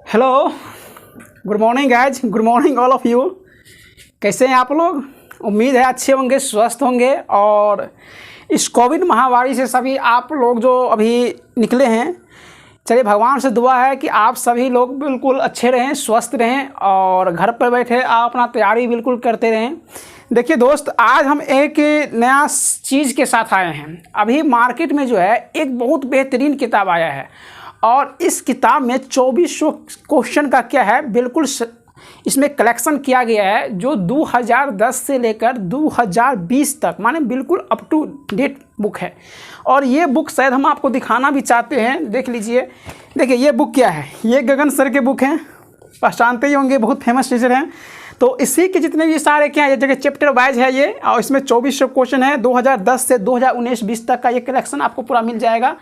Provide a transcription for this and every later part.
Hello, good morning guys, good morning all of you. कैसे हैं आप लोग? उम्मीद है अच्छे होंगे, स्वस्थ होंगे। और इस कोविड महामारी से सभी आप लोग जो अभी निकले हैं, चलिए भगवान से दुआ है कि आप सभी लोग बिल्कुल अच्छे रहें, स्वस्थ रहें और घर पर बैठे आप अपना तैयारी बिल्कुल करते रहें। देखिए दोस्त, आज हम एक नया चीज़ के साथ आए हैं। अभी मार्केट में जो है एक बहुत बेहतरीन किताब आया है और इस किताब में 2400 क्वेश्चन का क्या है, बिल्कुल इसमें कलेक्शन किया गया है जो 2010 से लेकर 2020 तक, माने बिल्कुल अप टू डेट बुक है। और ये बुक शायद हम आपको दिखाना भी चाहते हैं, देख लीजिए। देखिए ये बुक क्या है, ये गगन सर के बुक हैं, पहचानते ही होंगे, बहुत फेमस टीचर हैं। तो इसी के जितने भी सारे क्या है, ये जगह चैप्टर वाइज है ये, और इसमें 2400 क्वेश्चन है। 2010 से 2019-20 तक का ये कलेक्शन आपको पूरा मिल जाएगा।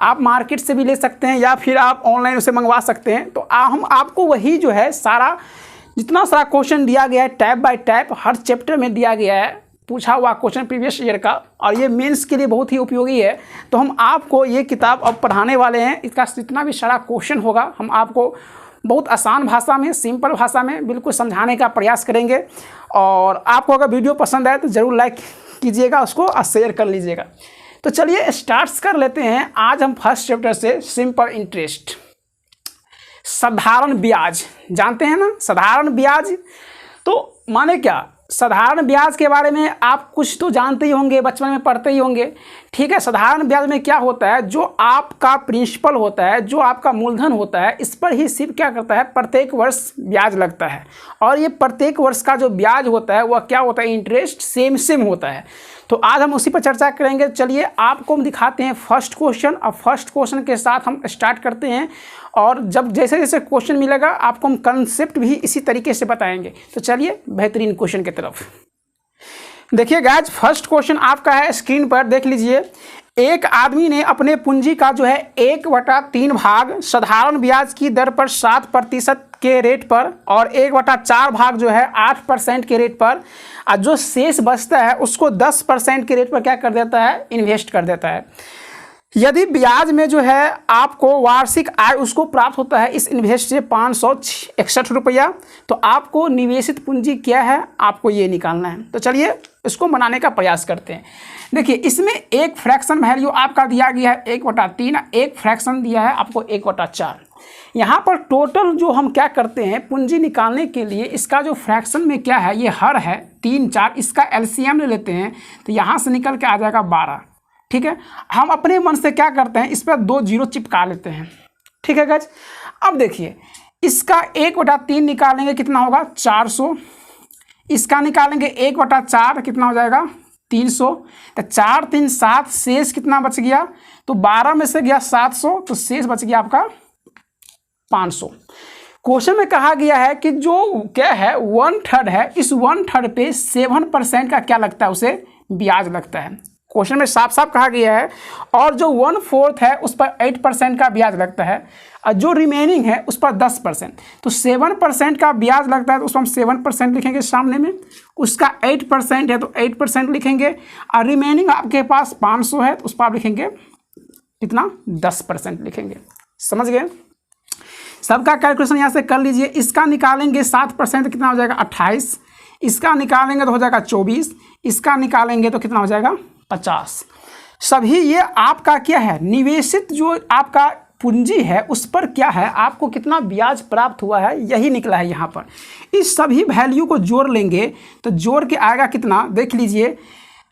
आप मार्केट से भी ले सकते हैं या फिर आप ऑनलाइन उसे मंगवा सकते हैं। तो हम आपको वही जो है सारा जितना सारा क्वेश्चन दिया गया है, टैप बाय टैप हर चैप्टर में दिया गया है, पूछा हुआ क्वेश्चन प्रीवियस ईयर का, और ये मेंस के लिए बहुत ही उपयोगी है। तो हम आपको ये किताब अब पढ़ाने वाले हैं। इसका जितना भी सारा क्वेश्चन होगा हम आपको बहुत आसान भाषा में, सिंपल भाषा में बिल्कुल समझाने का प्रयास करेंगे। और आपको अगर वीडियो पसंद आए तो ज़रूर लाइक कीजिएगा उसको और शेयर कर लीजिएगा। तो चलिए स्टार्ट कर लेते हैं। आज हम फर्स्ट चैप्टर से सिंपल इंटरेस्ट, साधारण ब्याज, जानते हैं ना साधारण ब्याज तो माने क्या। साधारण ब्याज के बारे में आप कुछ तो जानते ही होंगे, बचपन में पढ़ते ही होंगे, ठीक है। साधारण ब्याज में क्या होता है, जो आपका प्रिंसिपल होता है, जो आपका मूलधन होता है, इस पर ही सिर्फ क्या करता है, प्रत्येक वर्ष ब्याज लगता है। और ये प्रत्येक वर्ष का जो ब्याज होता है वह क्या होता है, इंटरेस्ट सेम होता है। तो आज हम उसी पर चर्चा करेंगे। चलिए आपको हम दिखाते हैं फर्स्ट क्वेश्चन, और फर्स्ट क्वेश्चन के साथ हम स्टार्ट करते हैं। और जब जैसे जैसे क्वेश्चन मिलेगा आपको हम कंसेप्ट भी इसी तरीके से बताएंगे। तो चलिए बेहतरीन क्वेश्चन की तरफ देखिए गाइज। फर्स्ट क्वेश्चन आपका है, स्क्रीन पर देख लीजिए। एक आदमी ने अपने पूंजी का जो है 1/3 भाग साधारण ब्याज की दर पर 7% के रेट पर और 1/4 भाग जो है 8% के रेट पर, और जो शेष बचता है उसको 10% के रेट पर क्या कर देता है, इन्वेस्ट कर देता है। यदि ब्याज में जो है आपको वार्षिक आय उसको प्राप्त होता है इस इन्वेस्ट से 561 रुपया, तो आपको निवेशित पूंजी क्या है, आपको ये निकालना है। तो चलिए इसको बनाने का प्रयास करते हैं। देखिए इसमें एक फ्रैक्शन वैल्यू आपका दिया गया है 1/3, एक फ्रैक्शन दिया है आपको 1/4। यहाँ पर टोटल जो हम क्या करते हैं पूंजी निकालने के लिए, इसका जो फ्रैक्शन में क्या है, ये हर है 3, 4, इसका एलसीएम ले लेते हैं तो यहाँ से निकल के आ जाएगा 12, ठीक है। हम अपने मन से क्या करते हैं, इस पर 2 0 चिपका लेते हैं, ठीक है गाइस। अब देखिए इसका 1/3 निकालेंगे कितना होगा, 400। इसका निकालेंगे 1/4 कितना हो जाएगा, 300। तो 4, 3, 7, शेष कितना बच गया, तो 12 में से गया 700, तो शेष बच गया आपका 500। क्वेश्चन में कहा गया है कि जो क्या है 1/3 है, इस 1/3 पे 7% का क्या लगता है, उसे ब्याज लगता है। क्वेश्चन में साफ साफ कहा गया है। और जो 1/4 है उस पर 8% का ब्याज लगता है, और जो रिमेनिंग है उस पर 10%। तो 7% का ब्याज लगता है तो उसको हम 7% लिखेंगे सामने में, उसका 8% है तो 8% लिखेंगे, और रिमेनिंग आपके पास 500 है तो उस पर आप लिखेंगे कितना, 10% लिखेंगे। समझ गए? सबका कैलकुलेशन यहाँ से कर लीजिए। इसका निकालेंगे 7% कितना हो जाएगा, 28। इसका निकालेंगे तो हो जाएगा 24। इसका निकालेंगे तो कितना हो जाएगा, 50। सभी ये आपका क्या है, निवेशित जो आपका पूंजी है उस पर क्या है, आपको कितना ब्याज प्राप्त हुआ है, यही निकला है यहाँ पर। इस सभी वैल्यू को जोड़ लेंगे तो जोड़ के आएगा कितना, देख लीजिए।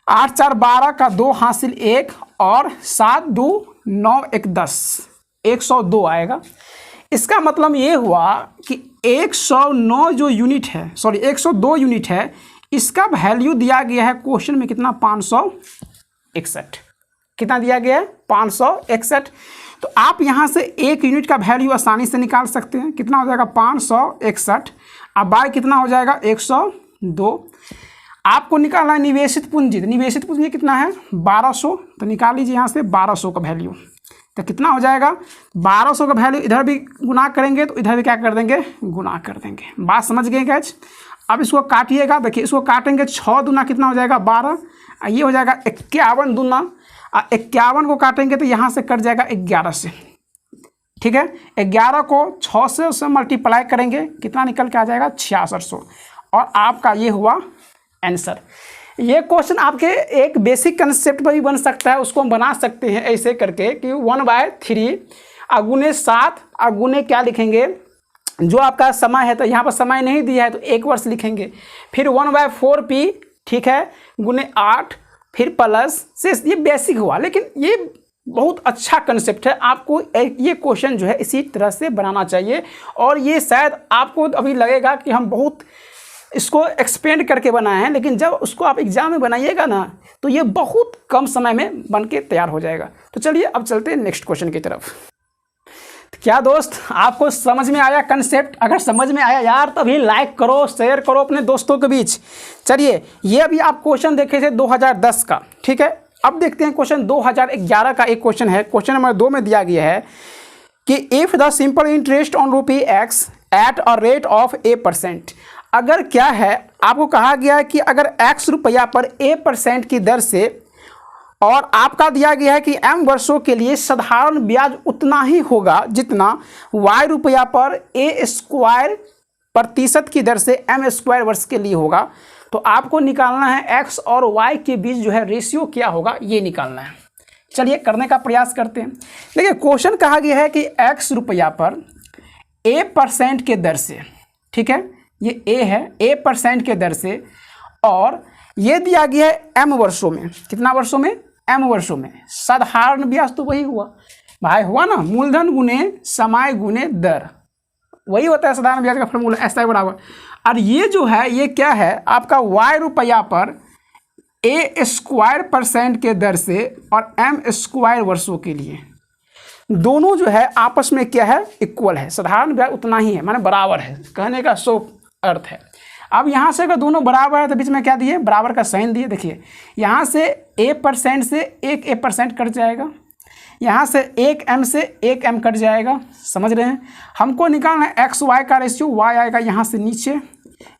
8, 4, 12 का 2 हासिल 1, और 7, 2, 9, 1, 10, 102 आएगा। इसका मतलब ये हुआ कि 109 जो यूनिट है, सॉरी 102 यूनिट है, इसका वैल्यू दिया गया है क्वेश्चन में कितना, 561। कितना दिया गया है, 561। तो आप यहाँ से 1 यूनिट का वैल्यू आसानी से निकाल सकते हैं। कितना हो जाएगा, 561, अब बाय कितना हो जाएगा, 102। आपको निकालना है निवेशित पूंजी, तो निवेशित पूंजी कितना है, 1200। तो निकाल लीजिए यहाँ से 1200 का वैल्यू, तो कितना हो जाएगा, 1200 का वैल्यू इधर भी गुना करेंगे तो इधर भी क्या कर देंगे, गुना कर देंगे। बात समझ गए गाइस? अब इसको काटिएगा, देखिए इसको काटेंगे, 6 दूना कितना हो जाएगा, 12, ये हो जाएगा 51 दूना, और 51 को काटेंगे तो यहाँ से कट जाएगा 11 से, ठीक है। 11 को 600 से मल्टीप्लाई करेंगे, कितना निकल के आ जाएगा 6600, और आपका ये हुआ आंसर। ये क्वेश्चन आपके एक बेसिक कंसेप्ट पर भी बन सकता है, उसको हम बना सकते हैं ऐसे करके कि 1/3 अगुने 7 अगुने क्या लिखेंगे, जो आपका समय है तो यहाँ पर समय नहीं दिया है तो 1 वर्ष लिखेंगे, फिर 1/4p, ठीक है, गुने 8, फिर प्लस से, ये बेसिक हुआ। लेकिन ये बहुत अच्छा कंसेप्ट है, आपको ये क्वेश्चन जो है इसी तरह से बनाना चाहिए। और ये शायद आपको अभी लगेगा कि हम बहुत इसको एक्सपेंड करके बनाए हैं, लेकिन जब उसको आप एग्जाम में बनाइएगा ना तो ये बहुत कम समय में बन के तैयार हो जाएगा। तो चलिए अब चलते हैं नेक्स्ट क्वेश्चन की तरफ। तो क्या दोस्त आपको समझ में आया कंसेप्ट? अगर समझ में आया यार तभी लाइक करो, शेयर करो अपने दोस्तों के बीच। चलिए, ये अभी आप क्वेश्चन देखे थे 2010 का, ठीक है। अब देखते हैं क्वेश्चन 2011 का एक क्वेश्चन है। क्वेश्चन नंबर 2 में दिया गया है कि if the simple interest on ₹X at a rate of A%, अगर क्या है, आपको कहा गया है कि अगर X रुपया पर A% की दर से, और आपका दिया गया है कि M वर्षों के लिए साधारण ब्याज उतना ही होगा जितना Y रुपया पर A² % की दर से M² वर्ष के लिए होगा, तो आपको निकालना है X और Y के बीच जो है रेशियो क्या होगा, ये निकालना है। चलिए करने का प्रयास करते हैं। देखिए क्वेश्चन कहा गया है कि X रुपया पर A% के दर से, ठीक है, ये A है, A% के दर से, और ये दिया गया है M वर्षों में, कितना वर्षों में, M वर्षों में। साधारण ब्याज तो वही हुआ भाई, हुआ ना, मूलधन गुने समय गुने दर, वही होता है साधारण ब्याज का फॉर्मूला, ऐसा ही बराबर। और ये जो है ये क्या है, आपका Y रुपया पर A² % के दर से और M² वर्षों के लिए, दोनों जो है आपस में क्या है, इक्वल है। साधारण ब्याज उतना ही है, माने बराबर है, कहने का सो अर्थ है। अब यहाँ से अगर दोनों बराबर है तो बीच में क्या दिए, बराबर का साइन दिए। देखिए यहाँ से A% से 1 A% कट जाएगा, यहाँ से 1 M से 1 M कट जाएगा, समझ रहे हैं। हमको निकालना है X Y का रेशियो, Y आएगा यहाँ से नीचे,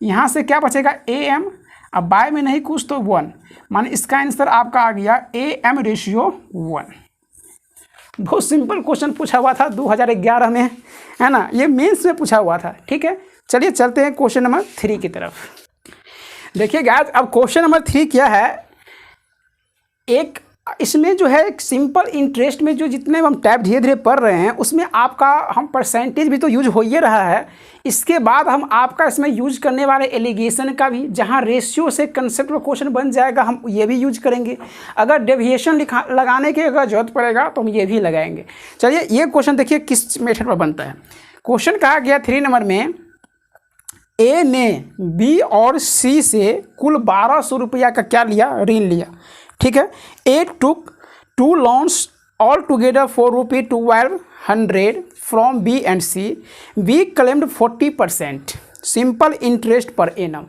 यहाँ से क्या बचेगा AM, अब बाय में नहीं कुछ तो 1, माने इसका आंसर आपका आ गया AM रेशियो 1। बहुत सिंपल क्वेश्चन पूछा हुआ था 2011 में, है ना, ये मेंस में पूछा हुआ था, ठीक है। चलिए चलते हैं क्वेश्चन नंबर 3 की तरफ। देखिए गाइस, अब क्वेश्चन नंबर 3 क्या है, एक इसमें जो है सिंपल इंटरेस्ट में जो जितने हम टाइप धीरे धीरे पढ़ रहे हैं उसमें आपका हम परसेंटेज भी तो यूज हो ही रहा है। इसके बाद हम आपका इसमें यूज करने वाले एलिगेशन का भी, जहां रेशियो से कंसेप्ट में क्वेश्चन बन जाएगा, हम ये भी यूज करेंगे। अगर डेविएशन लगाने की अगर जरूरत पड़ेगा तो हम ये भी लगाएंगे। चलिए ये क्वेश्चन देखिए किस मेथड पर बनता है। क्वेश्चन कहा गया 3 नंबर में, ए ने बी और सी से कुल 1200 रुपया का क्या लिया, ऋण लिया, ठीक है। ए टुक 2 loans all together for ₹1200 from B and C. B claimed 40% simple interest per annum.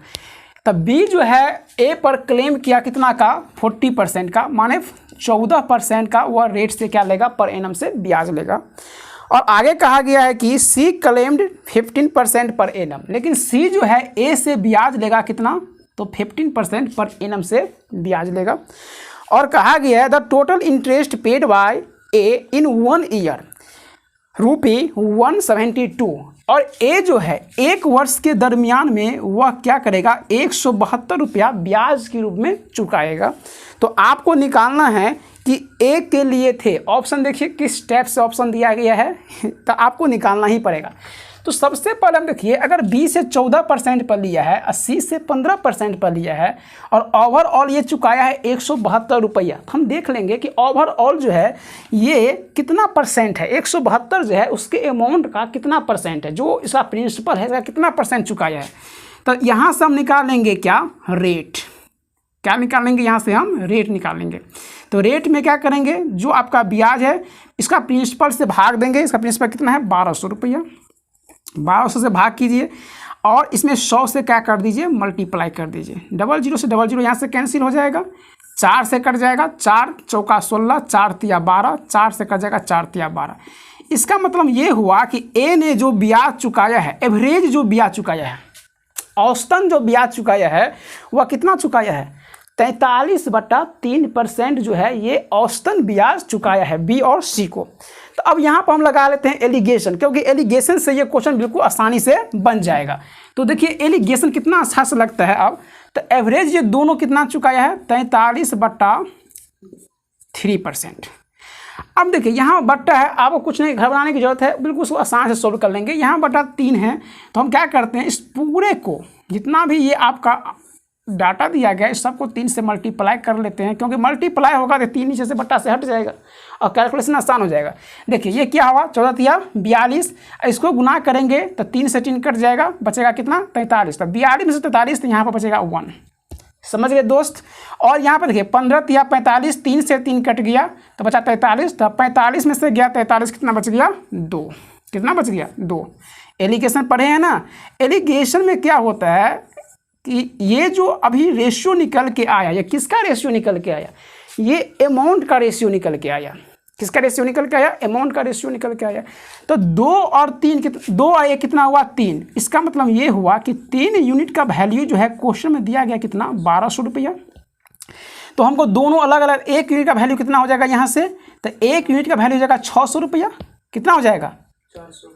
तब B जो है A पर क्लेम किया कितना का, 40% का, माने 14% का वह रेट से क्या लेगा, पर एनम से ब्याज लेगा। और आगे कहा गया है कि C क्लेम्ड 15% पर एनम, लेकिन C जो है A से ब्याज लेगा कितना, तो 15% पर एनम से ब्याज लेगा। और कहा गया है the total interest paid by A in 1 year ₹172, और ए जो है 1 वर्ष के दरमियान में वह क्या करेगा, 172 रुपया ब्याज के रूप में चुकाएगा। तो आपको निकालना है कि ए के लिए थे, ऑप्शन देखिए किस टाइप से ऑप्शन दिया गया है, तो आपको निकालना ही पड़ेगा। तो सबसे पहले हम देखिए, अगर बी से 14% पर लिया है और सी से 15% पर लिया है और ओवरऑल ये चुकाया है 172 रुपया, तो हम देख लेंगे कि ओवरऑल जो है ये कितना परसेंट है, 172 जो है उसके अमाउंट का कितना परसेंट है, जो इसका प्रिंसिपल है इसका कितना परसेंट चुकाया है। तो यहाँ से हम निकालेंगे क्या, रेट, क्या निकालेंगे, यहाँ से हम रेट निकालेंगे। तो रेट में क्या करेंगे, जो आपका ब्याज है इसका प्रिंसिपल से भाग देंगे, इसका प्रिंसिपल कितना है, 1200 रुपया, 1200 से भाग कीजिए और इसमें 100 से क्या कर दीजिए, मल्टीप्लाई कर दीजिए। 00 से 00 यहाँ से कैंसिल हो जाएगा, 4 से कट जाएगा, 4 चौका 16, 4 तिया 12, 4 से कट जाएगा 4 तिया 12। इसका मतलब ये हुआ कि ए ने जो ब्याज चुकाया है, एवरेज जो ब्याज चुकाया है, औसतन जो ब्याज चुकाया है वह कितना चुकाया है, 43/3% जो है ये औसतन ब्याज चुकाया है बी और सी को। तो अब यहाँ पर हम लगा लेते हैं एलिगेशन, क्योंकि एलिगेशन से ये क्वेश्चन बिल्कुल आसानी से बन जाएगा। तो देखिए एलिगेशन कितना अच्छा से लगता है अब। तो एवरेज ये दोनों कितना चुकाया है 43/3%। अब देखिए यहाँ बट्टा है, आपको कुछ नहीं घबराने की जरूरत है, बिल्कुल उसको आसान से सोल्व कर लेंगे। यहाँ बट्टा 3 है, तो हम क्या करते हैं इस पूरे को जितना भी ये आपका डाटा दिया गया इस सबको 3 से मल्टीप्लाई कर लेते हैं, क्योंकि मल्टीप्लाई होगा तो 3 नीचे से बट्टा से हट जाएगा और कैलकुलेशन आसान हो जाएगा। देखिए ये क्या हुआ 14 × 42, इसको गुना करेंगे तो 3 से 3 कट जाएगा, बचेगा कितना 43। तो 42 में से 43 तो यहाँ पर बचेगा 1। समझ गए दोस्त। और यहाँ पर देखिए 15 × 45, 3 से 3 कट गया तो बचा 43। तो 45 में से गया 43, कितना बच गया 2। कितना बच गया 2। एलिगेशन पढ़े हैं ना। एलिगेशन में क्या होता है कि ये जो अभी रेशियो निकल के आया, ये किसका रेशियो निकल के आया, ये अमाउंट का रेशियो निकल के आया। किसका रेशियो निकल के आया, अमाउंट का रेशियो निकल के आया। तो 2 और 3 2 और 1 कितना हुआ 3। इसका मतलब ये हुआ कि 3 यूनिट का वैल्यू जो है क्वेश्चन में दिया गया कितना 1200 रुपया। तो हमको दोनों अलग अलग, 1 यूनिट का वैल्यू कितना हो जाएगा यहाँ से, तो 1 यूनिट का वैल्यू हो जाएगा 600 रुपया। कितना हो जाएगा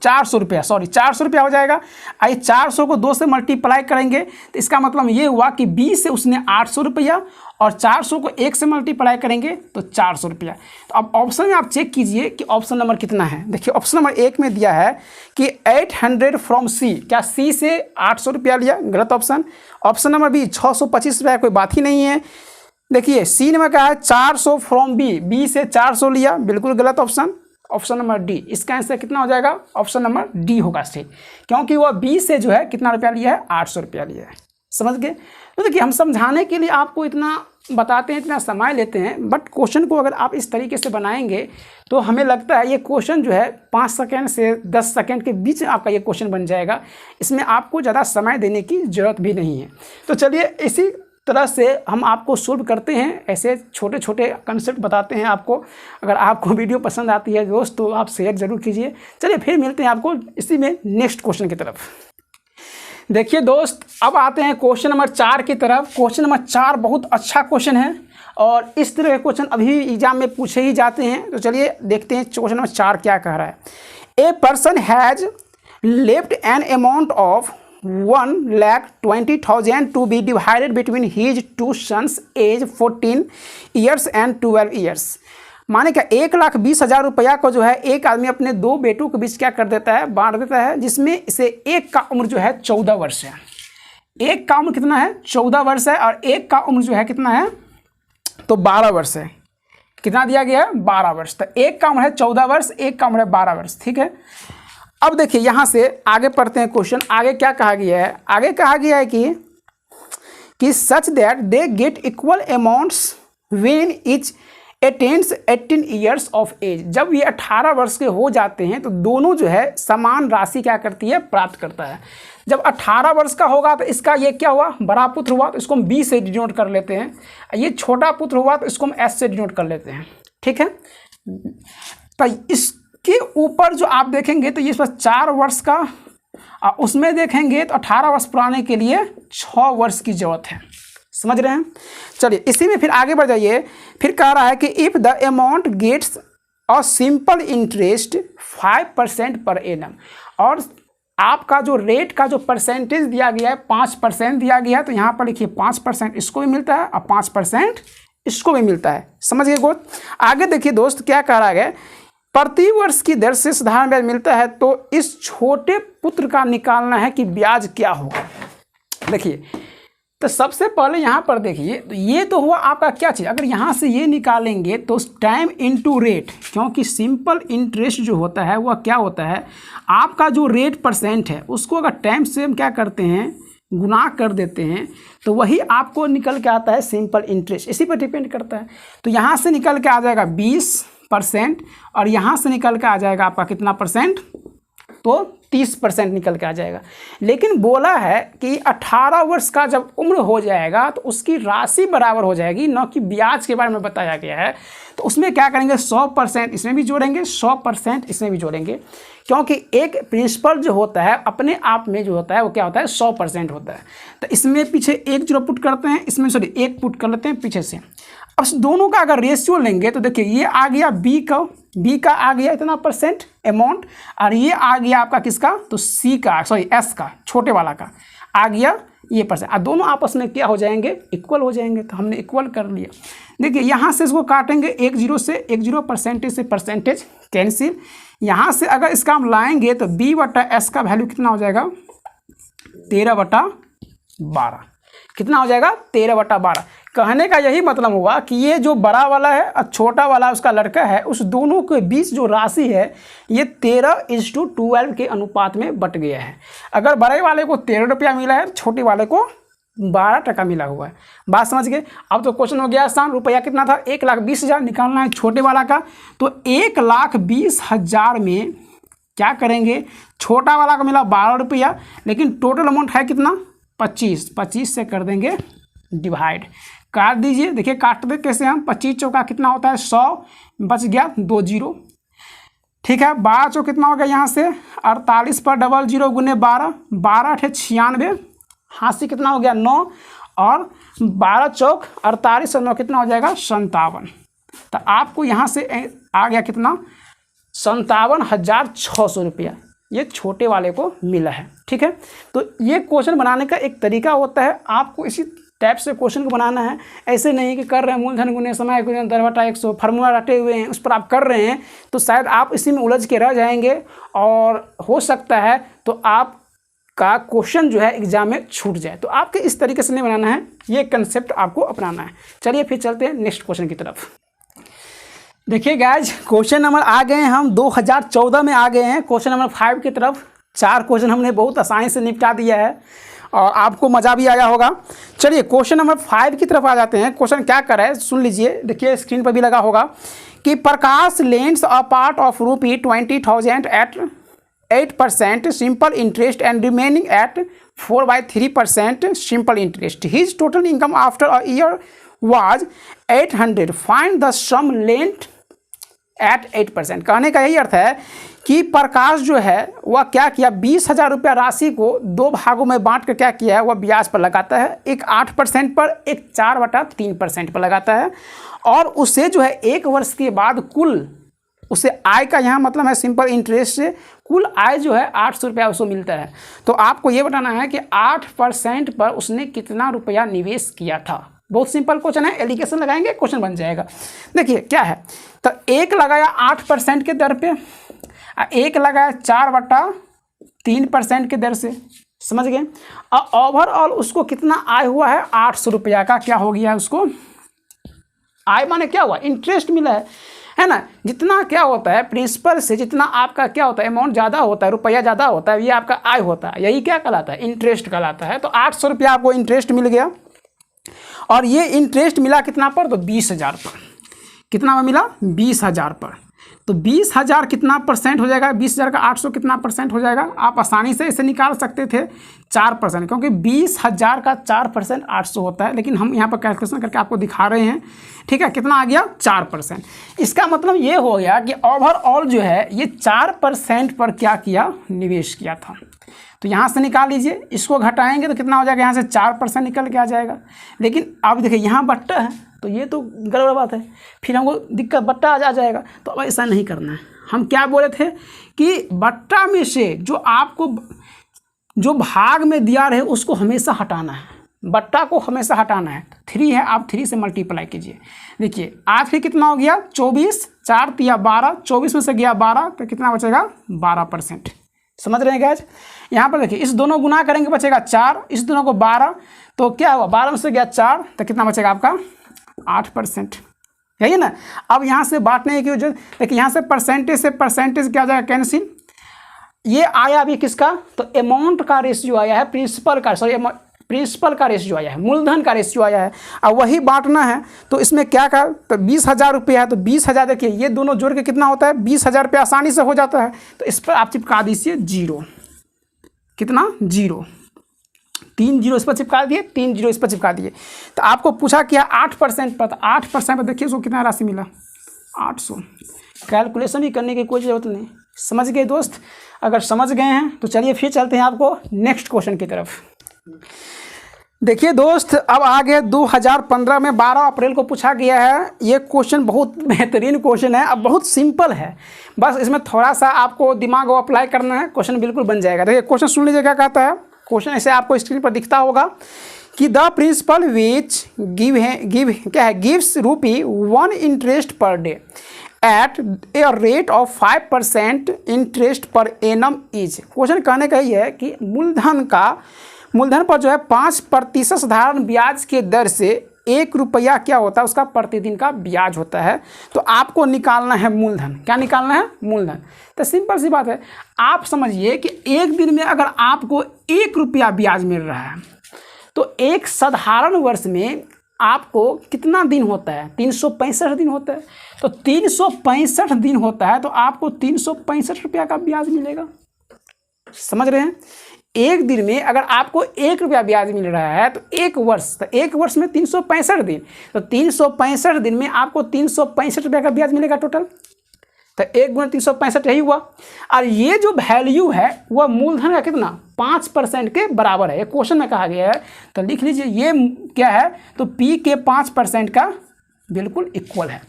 400 रुपया, सॉरी 400 रुपया हो जाएगा। आइए 400 को 2 से मल्टीप्लाई करेंगे तो इसका मतलब ये हुआ कि 20 से उसने 800 रुपया और 400 को 1 से मल्टीप्लाई करेंगे तो 400 रुपया। तो अब ऑप्शन में आप चेक कीजिए कि ऑप्शन नंबर कितना है। देखिए ऑप्शन नंबर 1 में दिया है कि 800 फ्रॉम सी, क्या सी से 800 रुपया लिया, गलत ऑप्शन। ऑप्शन नंबर बी 625 रुपया, कोई बात ही नहीं है। देखिए सी में कहा है 400 फ्रॉम बी, बी से 400 लिया, बिल्कुल गलत ऑप्शन। ऑप्शन नंबर डी, इसका आंसर कितना हो जाएगा, ऑप्शन नंबर डी होगा सही, क्योंकि वह बी से जो है कितना रुपया लिया है 800 रुपया लिया है। समझ गए। तो देखिए हम समझाने के लिए आपको इतना बताते हैं, इतना समय लेते हैं, बट क्वेश्चन को अगर आप इस तरीके से बनाएंगे तो हमें लगता है ये क्वेश्चन जो है 5 सेकेंड से 10 सेकेंड के बीच में आपका ये क्वेश्चन बन जाएगा। इसमें आपको ज़्यादा समय देने की ज़रूरत भी नहीं है। तो चलिए इसी तरह से हम आपको सोल्व करते हैं, ऐसे छोटे छोटे कंसेप्ट बताते हैं आपको। अगर आपको वीडियो पसंद आती है दोस्त तो आप शेयर जरूर कीजिए। चलिए फिर मिलते हैं आपको इसी में नेक्स्ट क्वेश्चन की तरफ। देखिए दोस्त अब आते हैं क्वेश्चन नंबर 4 की तरफ। क्वेश्चन नंबर 4 बहुत अच्छा क्वेश्चन है और इस तरह के क्वेश्चन अभी एग्जाम में पूछे ही जाते हैं। तो चलिए देखते हैं क्वेश्चन नंबर 4 क्या कह रहा है। A person has left an amount of 1,20,000 to be divided between his 2 sons age 14 years and 12 years। माने क्या 1,20,000 रुपया को जो है एक आदमी अपने 2 बेटों के बीच क्या कर देता है, बांट देता है, जिसमें इसे एक का उम्र जो है 14 वर्ष है। एक का उम्र कितना है 14 वर्ष है और एक का उम्र जो है कितना है तो 12 वर्ष है। कितना दिया गया है 12 वर्ष। तो एक का उम्र है 14 वर्ष, एक का उम्र है 12 वर्ष। ठीक है। अब देखिए यहाँ से आगे पढ़ते हैं क्वेश्चन। आगे क्या कहा गया है, आगे कहा गया है कि such that they get equal amounts when each attains 18 years of age. जब ये 18 वर्ष के हो जाते हैं तो दोनों जो है समान राशि क्या करती है, प्राप्त करता है। जब 18 वर्ष का होगा तो इसका ये क्या हुआ, बड़ा पुत्र हुआ तो इसको हम बी से डिनोट कर लेते हैं। ये छोटा पुत्र हुआ तो इसको हम एस से डिनोट कर लेते हैं। ठीक है। तो इसके ऊपर जो आप देखेंगे तो ये 4 वर्ष का, उसमें देखेंगे तो 18 वर्ष पुराने के लिए 6 वर्ष की जरूरत है। समझ रहे हैं। चलिए इसी में फिर आगे बढ़ जाइए। फिर कह रहा है कि if the amount gets a simple interest 5% per annum, और आपका जो रेट का जो परसेंटेज दिया गया है 5% दिया गया है, तो यहाँ पर लिखिए 5% इसको भी मिलता है और 5% इसको भी मिलता है। समझ गए गोद। आगे देखिए दोस्त क्या कह रहा है, प्रति वर्ष की दर से साधारण ब्याज मिलता है, तो इस छोटे पुत्र का निकालना है कि ब्याज क्या होगा। देखिए तो सबसे पहले यहाँ पर देखिए, तो ये तो हुआ आपका क्या चीज़, अगर यहाँ से ये निकालेंगे तो टाइम इनटू रेट, क्योंकि सिंपल इंटरेस्ट जो होता है वह क्या होता है, आपका जो रेट परसेंट है उसको अगर टाइम से हम क्या करते हैं गुना कर देते हैं तो वही आपको निकल के आता है सिंपल इंटरेस्ट। इसी पर डिपेंड करता है। तो यहाँ से निकल के आ जाएगा 20% और यहाँ से निकल के आ जाएगा आपका कितना परसेंट, तो 30% निकल के आ जाएगा। लेकिन बोला है कि 18 वर्ष का जब उम्र हो जाएगा तो उसकी राशि बराबर हो जाएगी, न कि ब्याज के बारे में बताया गया है। तो उसमें क्या करेंगे 100% इसमें भी जोड़ेंगे, 100% इसमें भी जोड़ेंगे, क्योंकि एक प्रिंसिपल जो होता है अपने आप में जो होता है वो क्या होता है 100% होता है। तो इसमें पीछे 1 0 पुट करते हैं, इसमें सॉरी 1 पुट कर लेते हैं पीछे से। अब दोनों का अगर रेशियो लेंगे तो देखिए ये आ गया बी का आ गया इतना परसेंट अमाउंट, और ये आ गया आपका किसका, तो सी का, सॉरी एस का, छोटे वाला का आ गया ये परसेंट, और दोनों आपस में क्या हो जाएंगे, इक्वल हो जाएंगे। तो हमने इक्वल कर लिया। देखिए यहाँ से इसको काटेंगे, 1 0 से 1 0, परसेंटेज से परसेंटेज कैंसिल। यहाँ से अगर इसका हम लाएंगे तो बी बटा एस का वैल्यू कितना हो जाएगा, 13/12। कितना हो जाएगा, 13/12। कहने का यही मतलब हुआ कि ये जो बड़ा वाला है और छोटा वाला उसका लड़का है, उस दोनों के बीच जो राशि है ये 13:12 के अनुपात में बट गया है। अगर बड़े वाले को 13 रुपया मिला है, छोटे वाले को 12 टका मिला हुआ है। बात समझ गए। अब तो क्वेश्चन हो गया आसान। रुपया कितना था, 1,20,000 निकालना है छोटे वाला का। तो 1,20,000 में क्या करेंगे, छोटा वाला का मिला 12 रुपया, लेकिन टोटल अमाउंट है कितना, 25 से कर देंगे डिवाइड। काट दीजिए, देखिए काटते कैसे हम, 25 चौका कितना होता है 100, बच गया 2 0। ठीक है, 12 चौक कितना हो गया यहाँ से 48 पर डबल 0 गुने 12, 12 × 96, हाथ से कितना हो गया 9, और 12 चौक 48 और 9 कितना हो जाएगा 57। तो आपको यहाँ से आ गया कितना 57,600 रुपया, ये छोटे वाले को मिला है। ठीक है, तो ये क्वेश्चन बनाने का एक तरीका होता है, आपको इसी टाइप से क्वेश्चन को बनाना है। ऐसे नहीं कि कर रहे हैं मूलधन गुने समय गुने 10/100 फार्मूला रटे हुए हैं, उस पर आप कर रहे हैं तो शायद आप इसी में उलझ के रह जाएंगे, और हो सकता है तो आपका क्वेश्चन जो है एग्जाम में छूट जाए। तो आपके इस तरीके से नहीं बनाना है, ये कंसेप्ट आपको अपनाना है। चलिए फिर चलते हैं नेक्स्ट क्वेश्चन की तरफ। देखिए गाइज, क्वेश्चन नंबर आ गए हैं हम 2014 में आ गए हैं, क्वेश्चन नंबर 5 की तरफ। 4 क्वेश्चन हमने बहुत आसानी से निपटा दिया है और आपको मज़ा भी आया होगा। चलिए क्वेश्चन नंबर 5 की तरफ आ जाते हैं। क्वेश्चन क्या कर रहा है सुन लीजिए, देखिए स्क्रीन पर भी लगा होगा कि Prakash lends a part of ₹20,000 at 8% simple interest and remaining at 4/3% simple interest. His total income after a year was 800. Find the sum lent at 8%। कहने का यही अर्थ है कि प्रकाश जो है वह क्या किया, 20,000 रुपया राशि को 2 भागों में बांट कर क्या किया है, वह ब्याज पर लगाता है। एक 8% पर, एक 4/3% पर लगाता है, और उसे जो है 1 वर्ष के बाद कुल उसे आय का यहाँ मतलब है सिंपल इंटरेस्ट से कुल आय जो है 800 रुपया उसको मिलता है। तो आपको ये बताना है कि 8% पर उसने कितना रुपया निवेश किया था। बहुत सिंपल क्वेश्चन है, एलिगेशन लगाएंगे क्वेश्चन बन जाएगा। देखिए क्या है, तो 1 लगाया 8% के दर पे, 1 लगाया 4/3% के दर से, समझ गए। और ओवरऑल उसको कितना आय हुआ है 800 रुपया का क्या हो गया, उसको आय माने क्या हुआ, इंटरेस्ट मिला है ना। जितना क्या होता है प्रिंसिपल से जितना आपका क्या होता है अमाउंट ज़्यादा होता है, रुपया ज़्यादा होता है, ये आपका आय होता है, यही क्या कहलाता है, इंटरेस्ट कहलाता है। तो 800 रुपया आपको इंटरेस्ट मिल गया, और ये इंटरेस्ट मिला कितना पर, तो 20,000 पर। कितना में मिला, 20,000 पर। तो 20,000 कितना परसेंट हो जाएगा, 20,000 का 800 कितना परसेंट हो जाएगा, आप आसानी से इसे निकाल सकते थे 4%, क्योंकि 20,000 का 4% 800 होता है, लेकिन हम यहाँ पर कैलकुलेशन करके आपको दिखा रहे हैं। ठीक है, कितना आ गया 4%। इसका मतलब ये हो गया कि ओवरऑल जो है ये 4% पर क्या किया, निवेश किया था। तो यहाँ से निकाल लीजिए, इसको घटाएंगे तो कितना हो जाएगा, यहाँ से 4% निकल के आ जाएगा। लेकिन अब देखिए यहाँ बट्टा है, तो ये तो गड़बड़ बात है, फिर हमको दिक्कत, बट्टा आ जाएगा। तो अब ऐसा नहीं करना है। हम क्या बोले थे कि बट्टा में से जो आपको जो भाग में दिया रहे उसको हमेशा हटाना है, बट्टा को हमेशा हटाना है। 3 है, आप 3 से मल्टीप्लाई कीजिए। देखिए आखिरी कितना हो गया 24, 4 × 12, 24 में से गया 12, तो कितना बचेगा 12%। समझ रहे हैं गैज। यहाँ पर देखिए इस दोनों गुना करेंगे बचेगा 4, इस दोनों को 12, तो क्या हुआ 12 में से गया 4, तो कितना बचेगा आपका 8%। यही ना। अब यहाँ से बांटने की वजह देखिए यहाँ से परसेंटेज क्या हो जाएगा, कैंसिल। ये आया अभी किसका, तो अमाउंट का रेशियो आया है, प्रिंसिपल का रेशियो आया है, मूलधन का रेशियो आया है। अब वही बांटना है, तो इसमें क्या का, तो 20,000 रुपया है, तो 20,000 देखिए ये दोनों जोड़ के कितना होता है 20,000 रुपया, आसानी से हो जाता है। तो इस पर आप चिपका दीजिए 0, कितना 0, 3 0 इस पर चिपका दिए, 3 0 इस पर चिपका दिए। तो आपको पूछा क्या 8% पर, तो 8% पर देखिए उसको कितना राशि मिला 800। कैलकुलेशन भी करने की कोई ज़रूरत नहीं। समझ गए दोस्त। अगर समझ गए हैं तो चलिए फिर चलते हैं आपको नेक्स्ट क्वेश्चन की तरफ। देखिए दोस्त, अब आ गए 2015 में 12 अप्रैल को पूछा गया है। ये क्वेश्चन बहुत बेहतरीन क्वेश्चन है, अब बहुत सिंपल है, बस इसमें थोड़ा सा आपको दिमाग को अप्लाई करना है, क्वेश्चन बिल्कुल बन जाएगा। देखिए क्वेश्चन सुन लीजिए क्या कहता है। क्वेश्चन ऐसे आपको स्क्रीन पर दिखता होगा कि the principal which gives ₹1 interest per day at a rate of 5% interest per annum is. Question कहने का ही है कि मूलधन पर जो है 5% साधारण ब्याज के दर से ₹1 क्या होता है, उसका प्रतिदिन का ब्याज होता है। तो आपको निकालना है मूलधन। क्या निकालना है? मूलधन। तो सिंपल सी बात है, आप समझिए कि एक दिन में अगर आपको ₹1 ब्याज मिल रहा है तो एक साधारण वर्ष में आपको कितना दिन होता है? 365 दिन होता है। तो 365 दिन होता है तो आपको ₹365 का ब्याज मिलेगा। समझ रहे हैं? एक दिन में अगर आपको ₹1 ब्याज मिल रहा है तो एक वर्ष में 365 दिन, तो 365 दिन में आपको ₹365 का ब्याज मिलेगा टोटल। तो 1 × 365 यही हुआ। और ये जो वैल्यू है वह मूलधन का कितना? 5% के बराबर है। ये क्वेश्चन में कहा गया है, तो लिख लीजिए ये क्या है, तो P के 5% का बिल्कुल इक्वल है।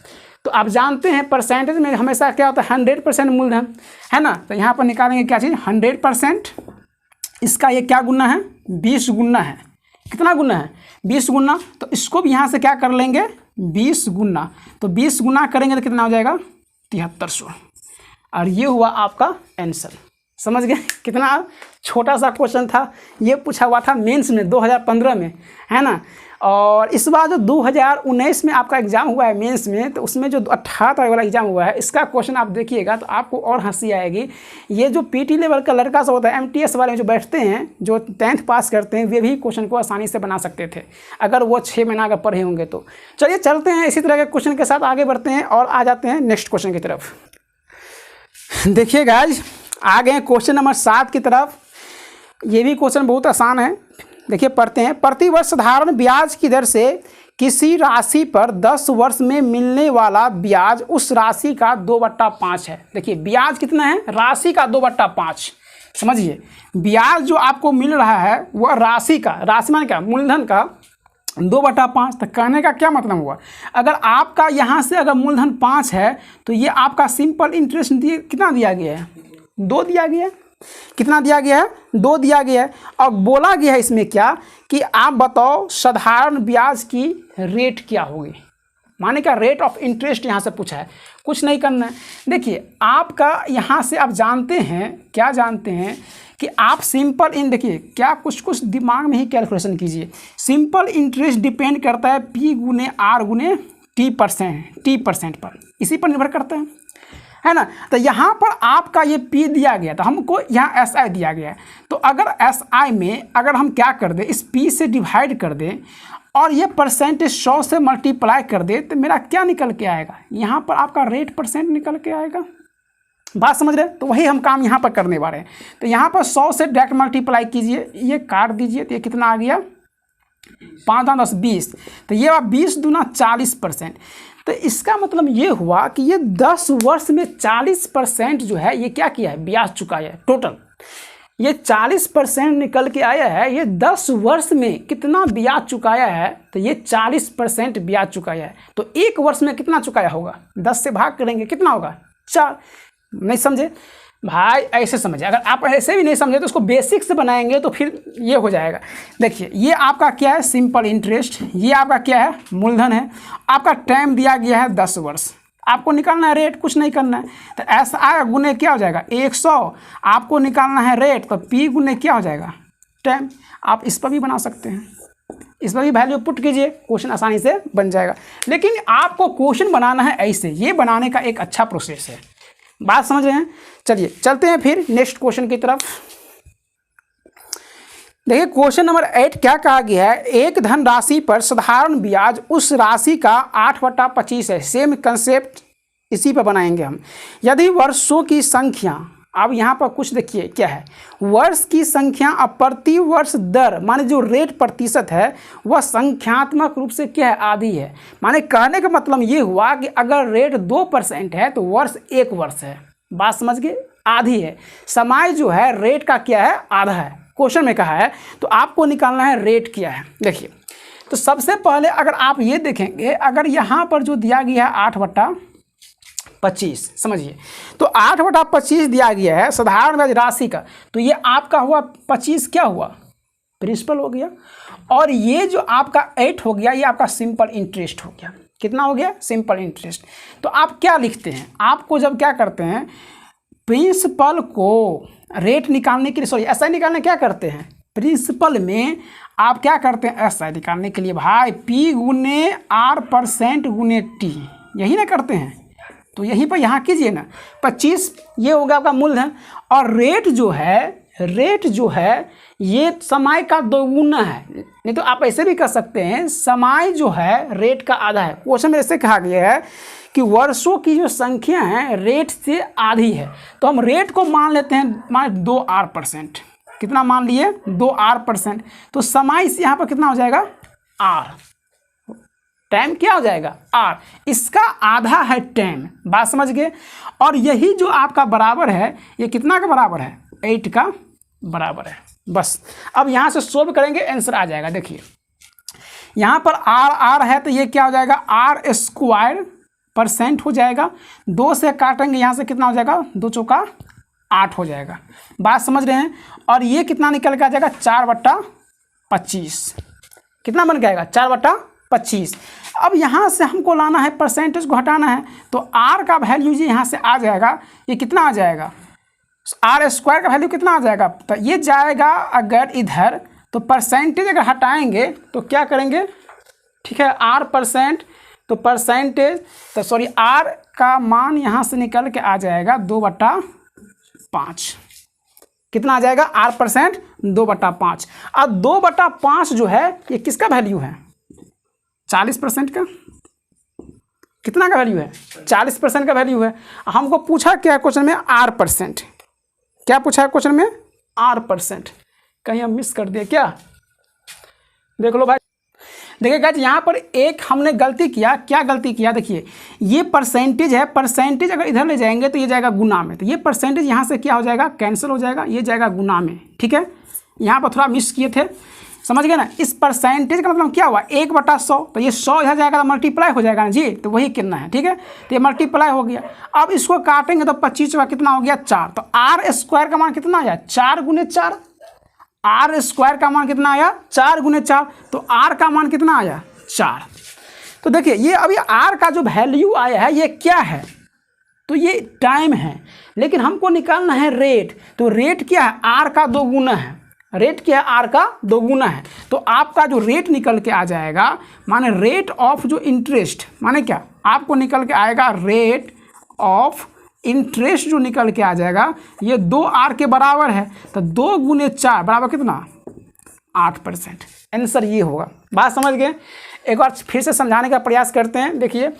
तो आप जानते हैं परसेंटेज में हमेशा क्या होता है? 100% मूलधन है ना। तो यहाँ पर निकालेंगे क्या चीज़? 100%। इसका ये क्या गुना है? 20 गुना है। कितना गुना है? 20 गुना। तो इसको भी यहाँ से क्या कर लेंगे? 20 गुना। तो 20 गुना करेंगे तो कितना हो जाएगा? 7300। और ये हुआ आपका आंसर। समझ गए? कितना छोटा सा क्वेश्चन था। ये पूछा हुआ था मेंस में 2015 में, है ना। और इस बार जो 2019 में आपका एग्ज़ाम हुआ है मेंस में, तो उसमें जो 18 तारीख वाला एग्ज़ाम हुआ है, इसका क्वेश्चन आप देखिएगा तो आपको और हंसी आएगी। ये जो पीटी लेवल का लड़का सा होता है, एमटीएस वाले में जो बैठते हैं, जो 10th पास करते हैं, वे भी क्वेश्चन को आसानी से बना सकते थे अगर वो 6 महीना अगर पढ़े होंगे तो। चलिए चलते हैं, इसी तरह के क्वेश्चन के साथ आगे बढ़ते हैं और आ जाते हैं नेक्स्ट क्वेश्चन की तरफ। देखिए गाइज, आ गए क्वेश्चन नंबर 7 की तरफ। ये भी क्वेश्चन बहुत आसान है। देखिए पढ़ते हैं। प्रतिवर्ष साधारण ब्याज की दर से किसी राशि पर 10 वर्ष में मिलने वाला ब्याज उस राशि का 2/5 है। देखिए ब्याज कितना है? राशि का 2/5। समझिए, ब्याज जो आपको मिल रहा है वह राशि मान क्या? मूलधन का 2/5। तो कहने का क्या मतलब हुआ? अगर आपका यहाँ से अगर मूलधन 5 है तो ये आपका सिंपल इंटरेस्ट कितना दिया गया है? 2 दिया गया है। कितना दिया गया है? 2 दिया गया है। और बोला गया है इसमें क्या कि आप बताओ साधारण ब्याज की रेट क्या होगी। माने क्या? रेट ऑफ इंटरेस्ट यहाँ से पूछा है, कुछ नहीं करना है। देखिए आपका यहाँ से आप जानते हैं, क्या जानते हैं कि आप सिंपल देखिए क्या कुछ दिमाग में ही कैलकुलेशन कीजिए। सिंपल इंटरेस्ट डिपेंड करता है P × R × T% पर, इसी पर निर्भर करता है ना। तो यहाँ पर आपका ये P दिया गया, तो हमको यहाँ SI दिया गया है। तो अगर SI में अगर हम क्या कर दें, इस P से डिवाइड कर दें और ये परसेंटेज 100 से मल्टीप्लाई कर दे, तो मेरा क्या निकल के आएगा? यहाँ पर आपका रेट % निकल के आएगा। बात समझ रहे? तो वही हम काम यहाँ पर करने वाले हैं। तो यहाँ पर 100 से डायरेक्ट मल्टीप्लाई कीजिए, ये काट दीजिए, तो ये कितना आ गया? 5 × 10 20। तो ये 20 दूना 40%। तो इसका मतलब ये हुआ कि ये 10 वर्ष में 40% जो है ये क्या किया है? ब्याज चुकाया है। टोटल ये 40% निकल के आया है। ये 10 वर्ष में कितना ब्याज चुकाया है? तो ये 40% ब्याज चुकाया है। तो एक वर्ष में कितना चुकाया होगा? 10 से भाग करेंगे, कितना होगा? 4। नहीं समझे भाई? ऐसे समझे। अगर आप ऐसे भी नहीं समझे तो उसको बेसिक से बनाएंगे तो फिर ये हो जाएगा। देखिए ये आपका क्या है? Simple interest. ये आपका क्या है? मूलधन है। आपका टाइम दिया गया है 10 वर्ष। आपको निकालना है रेट, कुछ नहीं करना है। तो SI गुने क्या हो जाएगा? 100। आपको निकालना है रेट, तो P गुने क्या हो जाएगा? टाइम। आप इस पर भी बना सकते हैं, इस पर भी वैल्यू पुट कीजिए, क्वेश्चन आसानी से बन जाएगा। लेकिन आपको क्वेश्चन बनाना है ऐसे, ये बनाने का एक अच्छा प्रोसेस है। बात समझ रहे हैं? चलिए चलते हैं फिर नेक्स्ट क्वेश्चन की तरफ। देखिए क्वेश्चन नंबर 8 क्या कहा गया है? एक धन राशि पर साधारण ब्याज उस राशि का 8/25 है। सेम कंसेप्ट इसी पर बनाएंगे हम। यदि वर्षों की संख्या, अब यहाँ पर कुछ देखिए क्या है, वर्ष की संख्या अब प्रति वर्ष दर, माने जो रेट प्रतिशत है वह संख्यात्मक रूप से क्या है? आधी है। माने कहने का मतलब ये हुआ कि अगर रेट 2% है तो वर्ष 1 वर्ष है। बात समझ गए? आधी है। समय जो है रेट का क्या है? आधा है। क्वेश्चन में कहा है, तो आपको निकालना है रेट क्या है। देखिए, तो सबसे पहले अगर आप ये देखेंगे, अगर यहाँ पर जो दिया गया है 8/25, समझिए, तो 8/25 दिया गया है साधारण ब्याज राशि का, तो ये आपका हुआ 25 क्या हुआ, प्रिंसिपल हो गया, और ये जो आपका 8 हो गया, ये आपका सिंपल इंटरेस्ट हो गया। कितना हो गया, सिंपल इंटरेस्ट। तो आप क्या लिखते हैं, आपको जब क्या करते हैं, प्रिंसिपल को रेट निकालने के लिए, सॉरी एसआई निकालने क्या करते हैं, प्रिंसिपल में आप क्या करते हैं, एसआई निकालने के लिए भाई P गुने R% गुने T, यही ना करते हैं। तो यहीं पर यहाँ कीजिए ना, 25 ये हो गया आपका मूलधन, और रेट जो है ये समय का दोगुना है। नहीं तो आप ऐसे भी कर सकते हैं, समय जो है रेट का आधा है। क्वेश्चन में ऐसे कहा गया है कि वर्षों की जो संख्या है रेट से आधी है, तो हम रेट को मान लेते हैं, मान 2R%। कितना मान लिए, 2R%। तो समय से यहाँ पर कितना हो जाएगा, R, टाइम क्या हो जाएगा, R, इसका आधा है 10, बात समझ गए। और यही जो आपका बराबर है, ये कितना का बराबर है, 8 का बराबर है। बस अब यहाँ से सोल्व करेंगे, आंसर आ जाएगा। देखिए यहाँ पर R है, तो ये क्या हो जाएगा, R² % हो जाएगा, 2 से काटेंगे यहाँ से कितना हो जाएगा, 2 चौका 8 हो जाएगा, बात समझ रहे हैं। और ये कितना निकल के आ जाएगा, 4/25, कितना बन जाएगा, 4/25। अब यहाँ से हमको लाना है, परसेंटेज को हटाना है, तो R का वैल्यू जी यहाँ से आ जाएगा, ये कितना आ जाएगा, R² का वैल्यू कितना आ जाएगा, तो ये जाएगा अगर इधर, तो परसेंटेज अगर हटाएंगे तो क्या करेंगे, ठीक है, R%, तो परसेंटेज, तो सॉरी R का मान यहाँ से निकल के आ जाएगा 2/5, कितना आ जाएगा, R%, 2/5। अब 2/5 जो है ये किसका वैल्यू है, 40% का, कितना का वैल्यू है, 40% का वैल्यू है। हमको पूछा क्या है क्वेश्चन में, R%, क्या पूछा है क्वेश्चन में, R%, कहीं हम मिस कर दिए क्या, देख लो भाई। देखिए गाइस, यहाँ पर एक हमने गलती किया, क्या गलती किया, देखिए ये परसेंटेज है, परसेंटेज अगर इधर ले जाएंगे तो ये जाएगा गुना में, तो ये परसेंटेज यहाँ से क्या हो जाएगा, कैंसिल हो जाएगा, ये जाएगा गुना में, ठीक है। यहाँ पर थोड़ा मिस किए थे, समझ गए ना। इस परसेंटेज का मतलब क्या हुआ, 1/100, तो ये 100 इधर जाएगा तो मल्टीप्लाई हो जाएगा ना जी, तो वही कितना है, ठीक है, तो ये मल्टीप्लाई हो गया। अब इसको काटेंगे तो 25 का कितना हो गया, 4, तो R² का मान कितना आया, 4 गुने 4, R² का मान कितना आया, 4 गुने 4, तो R का मान कितना आया, 4। तो देखिए ये अभी R का जो वैल्यू आया है ये क्या है, तो ये टाइम है, लेकिन हमको निकालना है रेट, तो रेट क्या है, R का 2 गुना है, रेट क्या है, R का 2 गुना है। तो आपका जो रेट निकल के आ जाएगा, माने रेट ऑफ जो इंटरेस्ट, माने क्या, आपको निकल के आएगा रेट ऑफ इंटरेस्ट जो निकल के आ जाएगा, ये 2R के बराबर है, तो 2 गुने 4 बराबर कितना, 8%। आंसर ये होगा, बात समझ गए। एक बार फिर से समझाने का प्रयास करते हैं। देखिए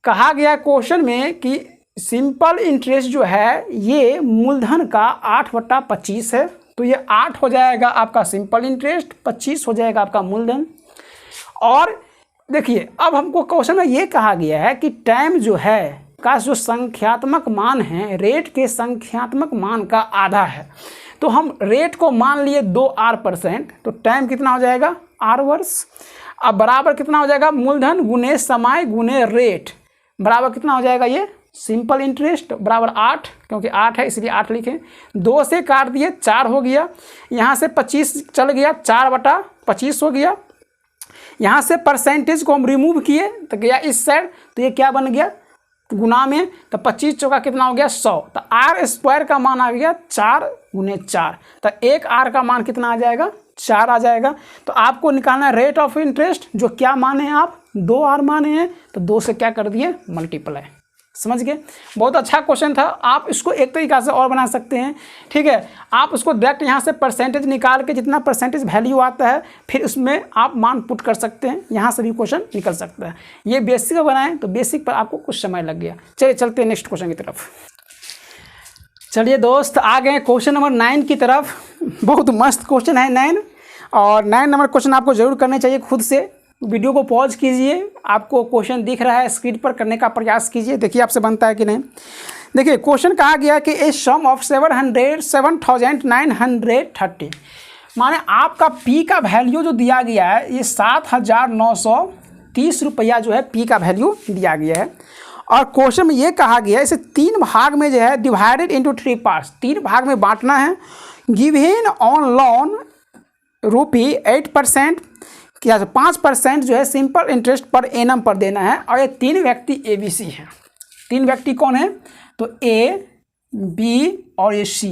कहा गया क्वेश्चन में कि सिंपल इंटरेस्ट जो है ये मूलधन का 8/25 है, तो ये 8 हो जाएगा आपका सिंपल इंटरेस्ट, 25 हो जाएगा आपका मूलधन। और देखिए अब हमको क्वेश्चन में ये कहा गया है कि टाइम जो है का जो संख्यात्मक मान है, रेट के संख्यात्मक मान का आधा है, तो हम रेट को मान लिए 2R%, तो टाइम कितना हो जाएगा, R वर्ष। अब बराबर कितना हो जाएगा, मूलधन गुने समय गुने रेट, बराबर कितना हो जाएगा, ये सिंपल इंटरेस्ट बराबर 8, क्योंकि 8 है इसलिए 8 लिखें, 2 से काट दिए 4 हो गया, यहाँ से 25 चल गया, 4/25 हो गया, यहाँ से परसेंटेज को हम रिमूव किए तो गया इस साइड, तो ये क्या बन गया, गुना में, तो 25 चौका कितना हो गया, 100, तो R² का मान आ गया 4 गुने 4, तो 1 R का मान कितना आ जाएगा, 4 आ जाएगा। तो आपको निकालना है रेट ऑफ इंटरेस्ट, जो क्या माने हैं आप, 2R माने हैं, तो 2 से क्या कर दिए, मल्टीप्लाई, समझ गए। बहुत अच्छा क्वेश्चन था, आप इसको एक तरीका से और बना सकते हैं, ठीक है। आप उसको डायरेक्ट यहाँ से परसेंटेज निकाल के जितना परसेंटेज वैल्यू आता है फिर उसमें आप मान पुट कर सकते हैं, यहाँ से भी क्वेश्चन निकल सकता है। ये बेसिक बनाएं तो बेसिक पर आपको कुछ समय लग गया। चलिए चलते हैं नेक्स्ट क्वेश्चन की तरफ। चलिए दोस्त आ गए क्वेश्चन नंबर 9 की तरफ। बहुत मस्त क्वेश्चन है 9, और 9 नंबर क्वेश्चन आपको जरूर करने चाहिए खुद से। वीडियो को पॉज कीजिए, आपको क्वेश्चन दिख रहा है स्क्रीन पर, करने का प्रयास कीजिए, देखिए आपसे बनता है कि नहीं। देखिए क्वेश्चन कहा गया कि ए सम ऑफ 7,930 माने आपका पी का वैल्यू जो दिया गया है ये 7,930 रुपया जो है पी का वैल्यू दिया गया है। और क्वेश्चन में ये कहा गया है इसे 3 भाग में जो है डिवाइडेड इनटू 3 पार्ट्स, 3 भाग में बांटना है। गिवन ऑन लोन ₹8% क्या 5% जो है सिंपल इंटरेस्ट पर एनम पर देना है। और ये 3 व्यक्ति ABC हैं। 3 व्यक्ति कौन है? तो A, B और ये C,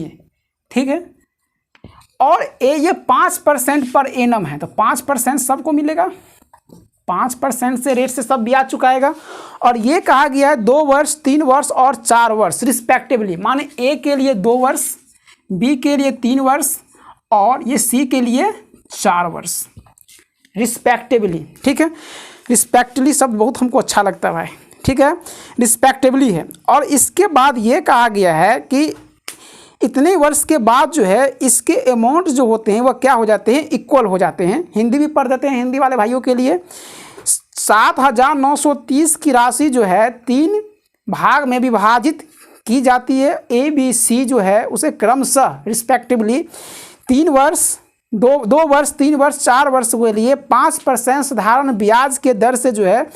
ठीक है। और ये 5% पर एनम है, तो 5% सबको मिलेगा, 5% से रेट से सब ब्याज चुकाएगा। और ये कहा गया है 2 वर्ष, 3 वर्ष और 4 वर्ष रिस्पेक्टिवली, माने A के लिए 2 वर्ष, B के लिए 3 वर्ष और ये C के लिए 4 वर्ष रिस्पेक्टिवली, ठीक है। रिस्पेक्टिवली शब्द बहुत हमको अच्छा लगता है भाई, ठीक है, रिस्पेक्टिवली है। और इसके बाद ये कहा गया है कि इतने वर्ष के बाद जो है इसके अमाउंट जो होते हैं वह क्या हो जाते हैं, इक्वल हो जाते हैं। हिंदी भी पढ़ देते हैं हिंदी वाले भाइयों के लिए। 7,930 की राशि जो है 3 भाग में विभाजित की जाती है। ABC जो है उसे क्रमशः रिस्पेक्टिवली 3 वर्ष, 2 वर्ष, 3 वर्ष, 4 वर्ष के लिए 5% साधारण ब्याज के दर से जो है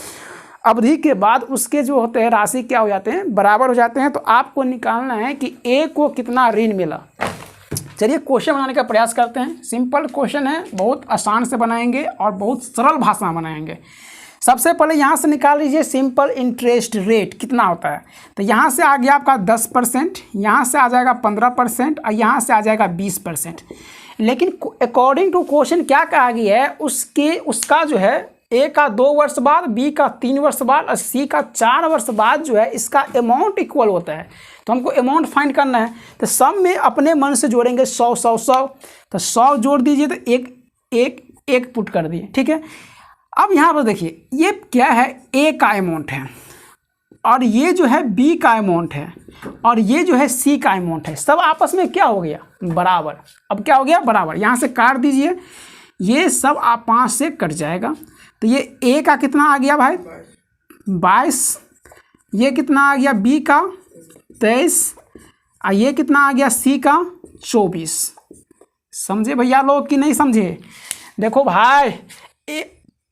अवधि के बाद उसके जो होते हैं राशि क्या हो जाते हैं, बराबर हो जाते हैं। तो आपको निकालना है कि A को कितना ऋण मिला। चलिए क्वेश्चन बनाने का प्रयास करते हैं। सिंपल क्वेश्चन है, बहुत आसान से बनाएंगे और बहुत सरल भाषा में बनाएंगे। सबसे पहले यहाँ से निकाल लीजिए सिंपल इंटरेस्ट रेट कितना होता है। तो यहाँ से आ गया आपका 10%, यहाँ से आ जाएगा 15% और यहाँ से आ जाएगा 20%। लेकिन अकॉर्डिंग टू क्वेश्चन क्या कहा गया है, उसका जो है A का 2 वर्ष बाद, B का 3 वर्ष बाद और C का 4 वर्ष बाद जो है इसका अमाउंट इक्वल होता है। तो हमको अमाउंट फाइंड करना है। तो सब में अपने मन से जोड़ेंगे 100 100 100, तो 100 जोड़ दीजिए तो एक पुट कर दिए, ठीक है। अब यहाँ पर देखिए ये क्या है, A का अमाउंट है और ये जो है B का अमाउंट है और ये जो है C का अमाउंट है। सब आपस में क्या हो गया, बराबर। अब क्या हो गया, बराबर। यहाँ से काट दीजिए, ये सब आप 5 से कट जाएगा। तो ये A का कितना आ गया भाई, 22, ये कितना आ गया B का 23 और ये कितना आ गया C का 24। समझे भैया लोग कि नहीं समझे? देखो भाई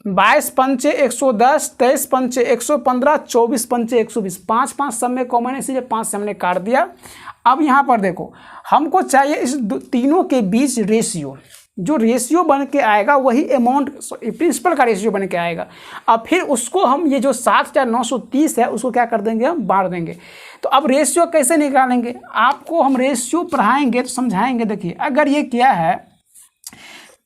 22 पंचे 110, 23 पंचे 115, 24 पंचे 120, 5 5 सब में कॉमन है इसलिए 5 से हमने काट दिया। अब यहाँ पर देखो हमको चाहिए इस तीनों के बीच रेशियो, जो रेशियो बन के आएगा वही अमाउंट प्रिंसिपल का रेशियो बन के आएगा। अब फिर उसको हम ये जो 7,930 है उसको क्या कर देंगे, हम बांट देंगे। तो अब रेशियो कैसे निकालेंगे, आपको हम रेशियो पढ़ाएंगे तो समझाएंगे। देखिए अगर ये क्या है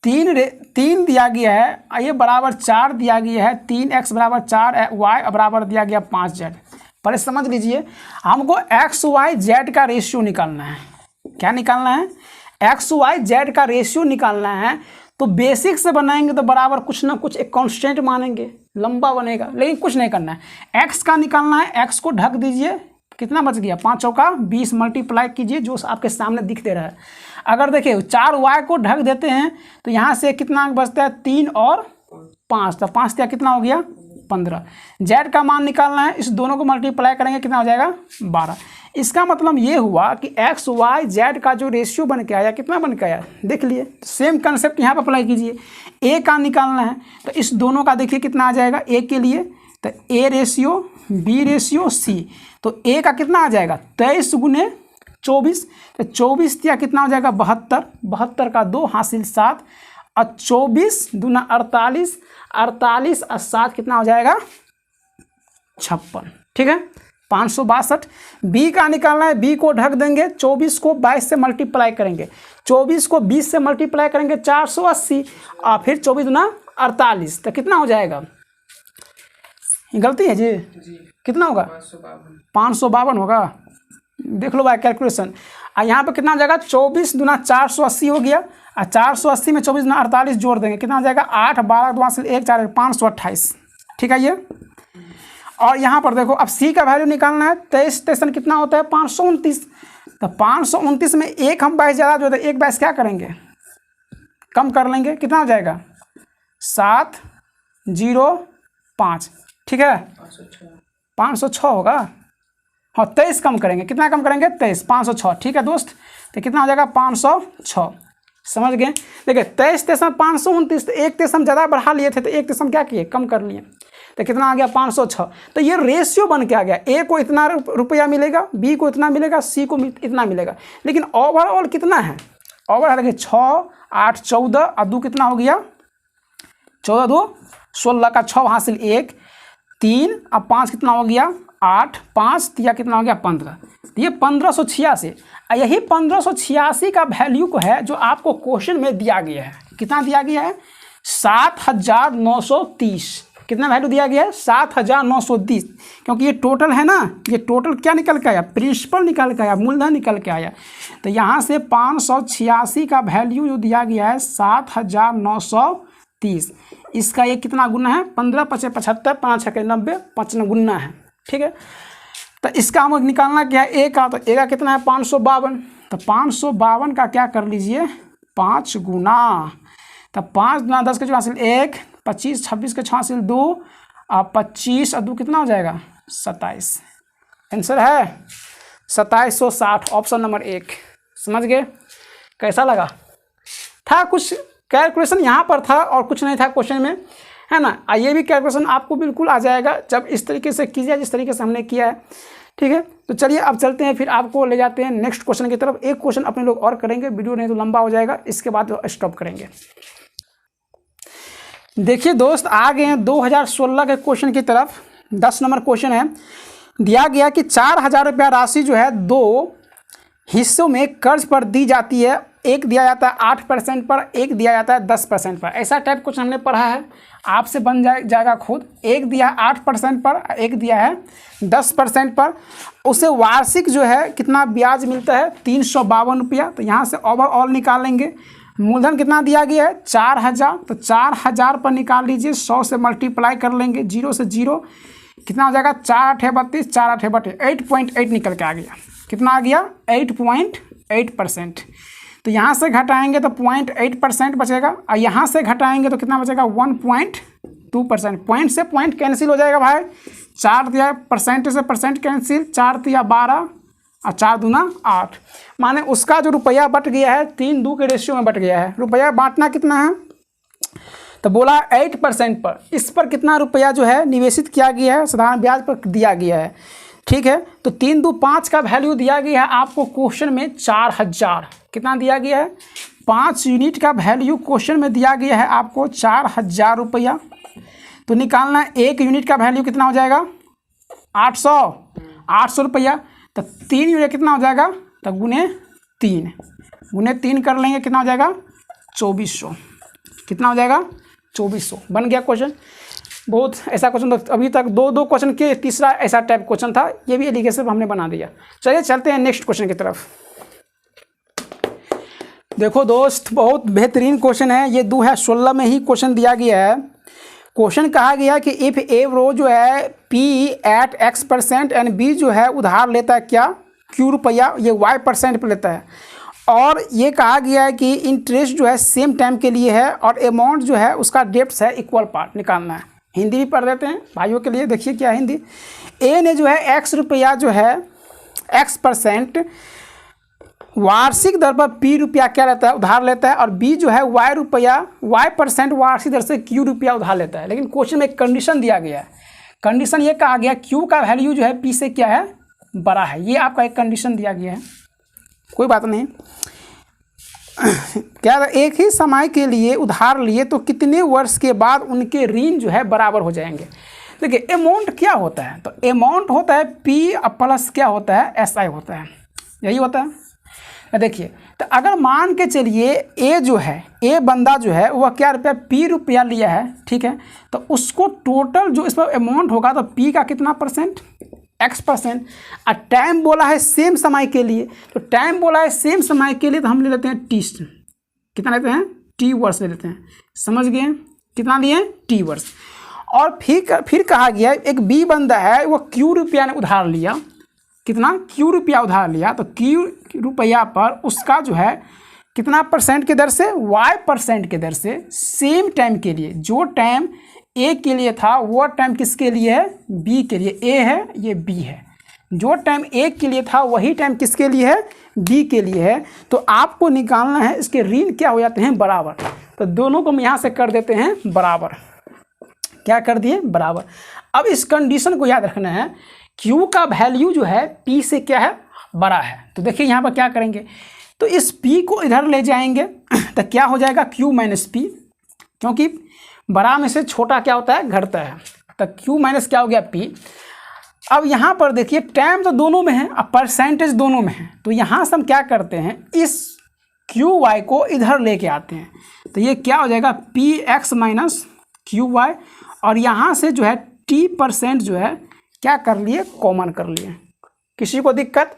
3 दिया गया है, ये बराबर 4 दिया गया है, 3x बराबर 4, y बराबर दिया गया 5z। पहले समझ लीजिए हमको x y z का रेशियो निकालना है। क्या निकालना है, एक्स वाई जेड का रेशियो निकालना है। तो बेसिक से बनाएंगे तो बराबर कुछ ना कुछ एक कांस्टेंट मानेंगे, लंबा बनेगा, लेकिन कुछ नहीं करना है। एक्स का निकालना है, एक्स को ढक दीजिए, कितना बच गया, 5 चौका 20 मल्टीप्लाई कीजिए जो आपके सामने दिख दे रहा है। अगर देखिए 4 वाई को ढक देते हैं तो यहाँ से कितना बचता है, 3 और 5, तो 5 क्या कितना हो गया, 15। जेड का मान निकालना है, इस दोनों को मल्टीप्लाई करेंगे कितना हो जाएगा, 12। इसका मतलब ये हुआ कि एक्स वाई जेड का जो रेशियो बन के आया, कितना बन के आया देख लिए। सेम कंसेप्ट यहाँ पर अप्लाई कीजिए। ए का निकालना है तो इस दोनों का देखिए कितना आ जाएगा, ए के लिए तो A ratio B ratio C. तो ए का कितना आ जाएगा 23 गुने 24, तो 24 या कितना हो जाएगा 72, 72 का 2 हासिल 7 और 24 दूना 48, 48 और 7 कितना हो जाएगा 56, ठीक है 562। बी का निकालना है, बी को ढक देंगे, 24 को 22 से मल्टीप्लाई करेंगे, 24 को 20 से मल्टीप्लाई करेंगे 480 और फिर 24 दूना 48, तो कितना हो जाएगा, गलती है जी कितना होगा 552 होगा। देख लो भाई कैलकुलेशन। और यहाँ पे कितना हो जाएगा 24 दूना 480 हो गया और 480 में 24 दूना 48 जोड़ देंगे कितना हो जाएगा 8 12 2 से 1 4 528, ठीक है ये। और यहाँ पर देखो अब सी का वैल्यू निकालना है, 23 स्टेशन कितना होता है 529, तो 529 में एक हम 22 ज़्यादा जो है, एक 22 क्या करेंगे कम कर लेंगे, कितना हो जाएगा 705, ठीक है 506 होगा। हाँ 23 कम करेंगे, कितना कम करेंगे 23, 506, ठीक है दोस्त। तो कितना हो जाएगा 506, समझ गए। देखिए 23 तेसम 529, तो 1 तेसम ज़्यादा बढ़ा लिए थे, तो 1 तेसम क्या किए, कम कर लिए, तो कितना आ गया 506। तो ये रेशियो बन के आ गया, ए को इतना रुपया मिलेगा, बी को इतना मिलेगा, सी को इतना मिलेगा, लेकिन ओवरऑल कितना है, ओवरऑल देखिए 6 8 14 और 2 कितना हो गया 14 2 16 का 6 हासिल 1 3 और 5 कितना हो गया 8 5 तिया कितना हो गया 15, ये 1586। यही 1586 का वैल्यू को है जो आपको क्वेश्चन में दिया गया है, कितना दिया गया है 7930, कितना वैल्यू दिया गया है 7930, क्योंकि ये टोटल है ना, ये टोटल क्या निकल के आया, प्रिंसिपल निकल के आया, मूलधन निकल के आया। तो यहाँ से 586 का वैल्यू जो दिया गया है 7930, इसका ये कितना गुना है 15 5 75 5 6 90 5 गुना है, ठीक है। तो इसका हम निकालना क्या है, ए का, तो ए का कितना है 552, तो 552 का क्या कर लीजिए 5 गुना, तो 5 गुना 10 के 4 हासिल 1 25 26 के 6 हासिल 2 और 25 और 2 कितना हो जाएगा 27, आंसर है 2760, ऑप्शन नंबर 1। समझ गए, कैसा लगा, था कुछ कैलकुलेशन यहाँ पर था और कुछ नहीं था क्वेश्चन में, है ना। ये भी कैलकुलेशन आपको बिल्कुल आ जाएगा जब इस तरीके से कीजिए जिस तरीके से हमने किया है, ठीक है। तो चलिए अब चलते हैं, फिर आपको ले जाते हैं नेक्स्ट क्वेश्चन की तरफ। एक क्वेश्चन अपने लोग और करेंगे, वीडियो नहीं तो लंबा हो जाएगा, इसके बाद स्टॉप करेंगे। देखिए दोस्त आ गए हैं 2016 के क्वेश्चन की तरफ। 10 नंबर क्वेश्चन है, दिया गया कि 4000 रुपया राशि जो है 2 हिस्सों में कर्ज पर दी जाती है, एक दिया जाता है 8% पर, एक दिया जाता है 10% पर। ऐसा टाइप क्वेश्चन हमने पढ़ा है, आपसे बन जाएगा खुद। एक दिया है 8% पर, एक दिया है 10% पर, उसे वार्षिक जो है कितना ब्याज मिलता है 352 रुपया। तो यहाँ से ओवरऑल निकालेंगे, मूलधन कितना दिया गया है 4000, तो 4000 पर निकाल लीजिए, 100 से मल्टीप्लाई कर लेंगे, 0 से 0 कितना हो जाएगा 4 8 32, 4 8 32, 8.8 निकल के आ गया, कितना आ गया 8.8%। तो यहाँ से घटाएंगे तो 0.8% बचेगा, और यहाँ से घटाएंगे तो कितना बचेगा 1.2%। पॉइंट से पॉइंट कैंसिल हो जाएगा भाई, 4 दिया परसेंट से परसेंट कैंसिल, 4 दिया 12 और 4 दूना 8, माने उसका जो रुपया बट गया है 3-2 के रेशियो में बट गया है। रुपया बांटना कितना है, तो बोला 8% पर, इस पर कितना रुपया जो है निवेशित किया गया है, साधारण ब्याज पर दिया गया है, ठीक है। तो 3 2 5 का वैल्यू दिया गया है आपको क्वेश्चन में 4000, कितना दिया गया है 5 यूनिट का वैल्यू क्वेश्चन में दिया गया है आपको 4000 रुपया। तो निकालना 1 यूनिट का वैल्यू कितना हो जाएगा 800 रुपया। तो 3 यूनिट कितना हो जाएगा, तो गुने 3 कर लेंगे, कितना हो जाएगा 2400, कितना हो जाएगा 2400। बन गया क्वेश्चन। बहुत ऐसा क्वेश्चन तो अभी तक 2 क्वेश्चन के तीसरा ऐसा टाइप क्वेश्चन था, ये भी एलिगेशन हमने बना दिया। चलिए चलते हैं नेक्स्ट क्वेश्चन की तरफ। देखो दोस्त बहुत बेहतरीन क्वेश्चन है, ये 2016 में ही क्वेश्चन दिया गया है। क्वेश्चन कहा गया कि इफ़ ए रो जो है P at X% and B जो है उधार लेता है क्या Q रुपया, ये Y% पर लेता है, और ये कहा गया है कि इंटरेस्ट जो है सेम टाइम के लिए है और अमाउंट जो है उसका डेप्ट है इक्वल पार्ट निकालना है। हिंदी भी पढ़ देते हैं भाइयों के लिए, देखिए क्या हिंदी। ए ने जो है X रुपया जो है X% वार्षिक दर पर P रुपया क्या लेता है उधार लेता है, और B जो है Y रुपया Y% वार्षिक दर से Q रुपया उधार लेता है। लेकिन क्वेश्चन में एक कंडीशन दिया गया है, कंडीशन ये कहा गया Q का वैल्यू जो है P से क्या है बड़ा है, ये आपका एक कंडीशन दिया गया है, कोई बात नहीं। क्या एक ही समय के लिए उधार लिए तो कितने वर्ष के बाद उनके ऋण जो है बराबर हो जाएंगे। देखिए अमाउंट क्या होता है, तो अमाउंट होता है P प्लस क्या होता है SI होता है, यही होता है। देखिए तो अगर मान के चलिए ए जो है ए बंदा जो है वह क्या रुपया P रुपया लिया है, ठीक है, तो उसको टोटल जो इसमें अमाउंट होगा तो P का कितना परसेंट X%, और टाइम बोला है सेम समय के लिए, तो टाइम बोला है सेम समय के लिए तो हम ले लेते हैं T, कितना लेते हैं T वर्ष ले लेते हैं, समझ गए कितना लिए T वर्ष। और फिर कहा गया एक B बंदा है वह Q रुपया ने उधार लिया, कितना Q रुपया उधार लिया, तो Q रुपया पर उसका जो है कितना परसेंट के दर से Y% के दर से सेम टाइम के लिए, जो टाइम A के लिए था वो टाइम किसके लिए है B के लिए, A है ये B है, जो टाइम ए के लिए था वही टाइम किसके लिए है, बी के लिए है। तो आपको निकालना है इसके ऋण क्या हो जाते हैं, बराबर। तो दोनों को हम यहाँ से कर देते हैं बराबर। क्या कर दिए, बराबर। अब इस कंडीशन को याद रखना है, Q का वैल्यू जो है P से क्या है, बड़ा है। तो देखिए यहाँ पर क्या करेंगे, तो इस P को इधर ले जाएंगे तो क्या हो जाएगा, Q माइनस P, क्योंकि बड़ा में से छोटा क्या होता है, घटता है। तो Q माइनस क्या हो गया, P। अब यहाँ पर देखिए टाइम तो दोनों में है, अब परसेंटेज दोनों में है। तो यहाँ से हम क्या करते हैं, इस QY को इधर लेके आते हैं। तो ये क्या हो जाएगा, PX माइनस QY, और यहाँ से जो है T% जो है क्या कर लिए, कॉमन कर लिए। किसी को दिक्कत